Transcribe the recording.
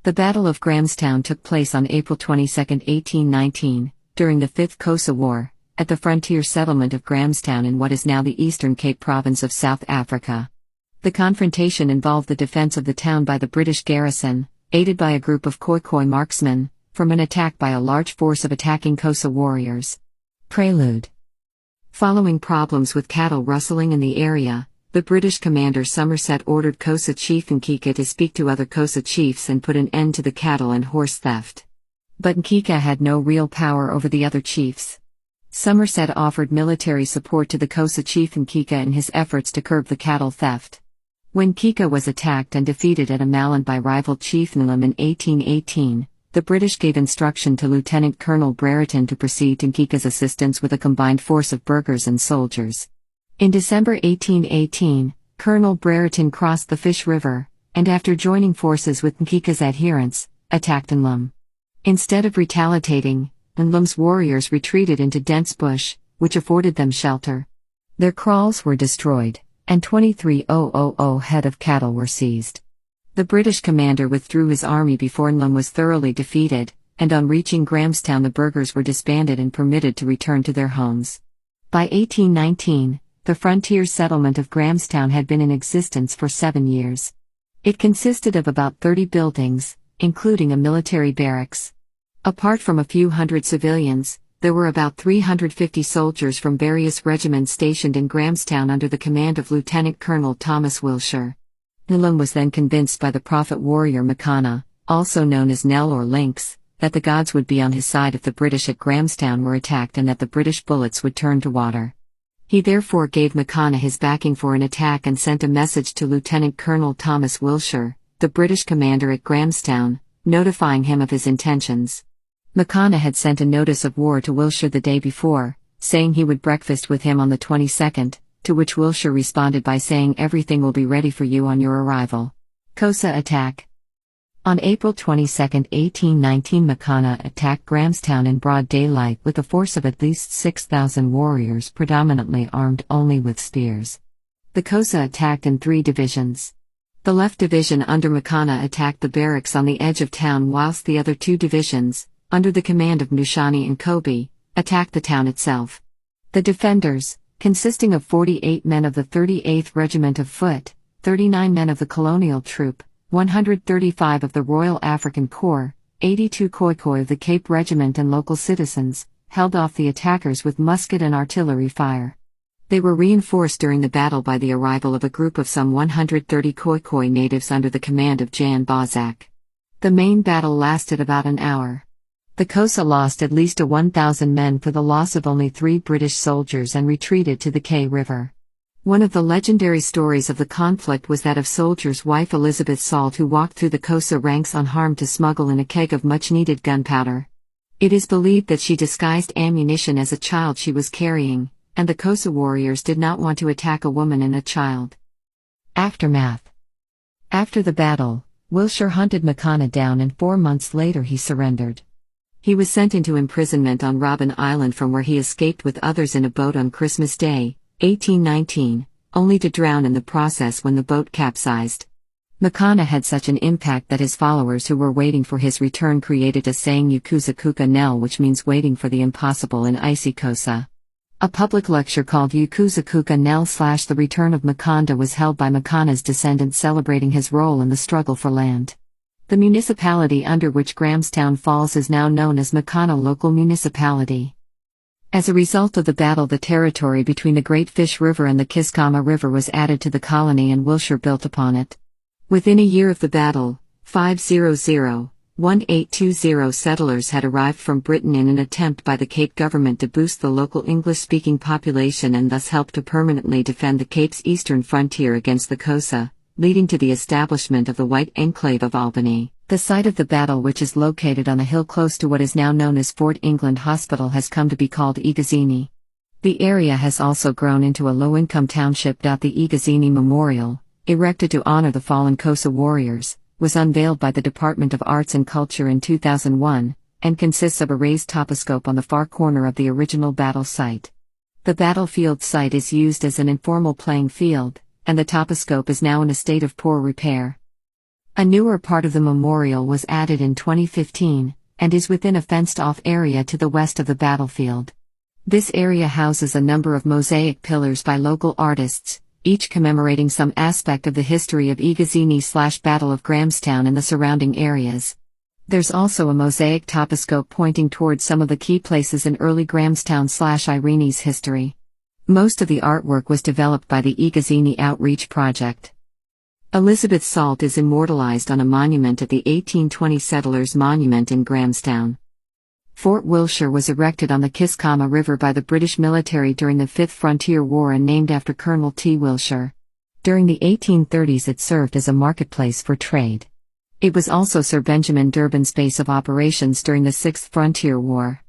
The Battle of Grahamstown took place on April 22, 1819, during the Fifth Xhosa War, at the frontier settlement of Grahamstown in what is now the Eastern Cape Province of South Africa. The confrontation involved the defense of the town by the British garrison, aided by a group of Khoikhoi marksmen, from an attack by a large force of attacking Xhosa warriors. Prelude. Following problems with cattle rustling in the area, the British commander Somerset ordered Xhosa chief Nkika to speak to other Xhosa chiefs and put an end to the cattle and horse theft. But Nkika had no real power over the other chiefs. Somerset offered military support to the Xhosa chief Nkika in his efforts to curb the cattle theft. When Nkika was attacked and defeated at Amaland by rival chief Nlum in 1818, the British gave instruction to Lieutenant Colonel Brereton to proceed to Nkika's assistance with a combined force of burghers and soldiers. In December 1818, Colonel Brereton crossed the Fish River, and after joining forces with Nkika's adherents, attacked Nlum. Instead of retaliating, Nlum's warriors retreated into dense bush, which afforded them shelter. Their kraals were destroyed, and 23,000 head of cattle were seized. The British commander withdrew his army before Nlum was thoroughly defeated, and on reaching Grahamstown the burghers were disbanded and permitted to return to their homes. By 1819, the frontier settlement of Grahamstown had been in existence for 7 years. It consisted of about 30 buildings, including a military barracks. Apart from a few hundred civilians, there were about 350 soldiers from various regiments stationed in Grahamstown under the command of Lieutenant Colonel Thomas Wilshire. Nlum was then convinced by the prophet warrior Makana, also known as Nell or Lynx, that the gods would be on his side if the British at Grahamstown were attacked and that the British bullets would turn to water. He therefore gave Makana his backing for an attack and sent a message to Lieutenant Colonel Thomas Wilshire, the British commander at Grahamstown, notifying him of his intentions. Makana had sent a notice of war to Wilshire the day before, saying he would breakfast with him on the 22nd, to which Wilshire responded by saying everything will be ready for you on your arrival. Xhosa attack. On April 22, 1819, Makana attacked Grahamstown in broad daylight with a force of at least 6,000 warriors predominantly armed only with spears. The Xhosa attacked in 3 divisions. The left division under Makana attacked the barracks on the edge of town whilst the other 2 divisions, under the command of Nushani and Kobe, attacked the town itself. The defenders, consisting of 48 men of the 38th Regiment of Foot, 39 men of the Colonial Troop, 135 of the Royal African Corps, 82 Khoikhoi of the Cape Regiment and local citizens, held off the attackers with musket and artillery fire. They were reinforced during the battle by the arrival of a group of some 130 Khoikhoi natives under the command of Jan Bozak. The main battle lasted about an hour. The Xhosa lost at least 1,000 men for the loss of only 3 British soldiers and retreated to the K River. One of the legendary stories of the conflict was that of soldier's wife Elizabeth Salt, who walked through the Xhosa ranks unharmed to smuggle in a keg of much-needed gunpowder. It is believed that she disguised ammunition as a child she was carrying, and the Xhosa warriors did not want to attack a woman and a child. Aftermath. After the battle, Wilshire hunted Makana down and 4 months later he surrendered. He was sent into imprisonment on Robben Island, from where he escaped with others in a boat on Christmas Day, 1819, only to drown in the process when the boat capsized. Makana had such an impact that his followers who were waiting for his return created a saying Xhosa Kuka Nel, which means waiting for the impossible in Icy Xhosa. A public lecture called Xhosa Kuka Nel / The Return of Makanda was held by Makana's descendants, celebrating his role in the struggle for land. The municipality under which Grahamstown falls is now known as Makana Local Municipality. As a result of the battle, the territory between the Great Fish River and the Kiskama River was added to the colony, and Wilshire built upon it. Within a year of the battle, 1820 settlers had arrived from Britain in an attempt by the Cape government to boost the local English-speaking population and thus help to permanently defend the Cape's eastern frontier against the Xhosa, leading to the establishment of the White Enclave of Albany. The site of the battle, which is located on a hill close to what is now known as Fort England Hospital, has come to be called Igazini. The area has also grown into a low-income township. The Igazini Memorial, erected to honor the fallen Xhosa warriors, was unveiled by the Department of Arts and Culture in 2001, and consists of a raised toposcope on the far corner of the original battle site. The battlefield site is used as an informal playing field, and the toposcope is now in a state of poor repair. A newer part of the memorial was added in 2015, and is within a fenced-off area to the west of the battlefield. This area houses a number of mosaic pillars by local artists, each commemorating some aspect of the history of Igazini/Battle of Grahamstown and the surrounding areas. There's also a mosaic toposcope pointing towards some of the key places in early Grahamstown/Irene's history. Most of the artwork was developed by the Igazini Outreach Project. Elizabeth Salt is immortalized on a monument at the 1820 Settlers Monument in Grahamstown. Fort Wilshire was erected on the Kiskama River by the British military during the Fifth Frontier War and named after Colonel T. Wilshire. During the 1830s it served as a marketplace for trade. It was also Sir Benjamin Durbin's base of operations during the Sixth Frontier War.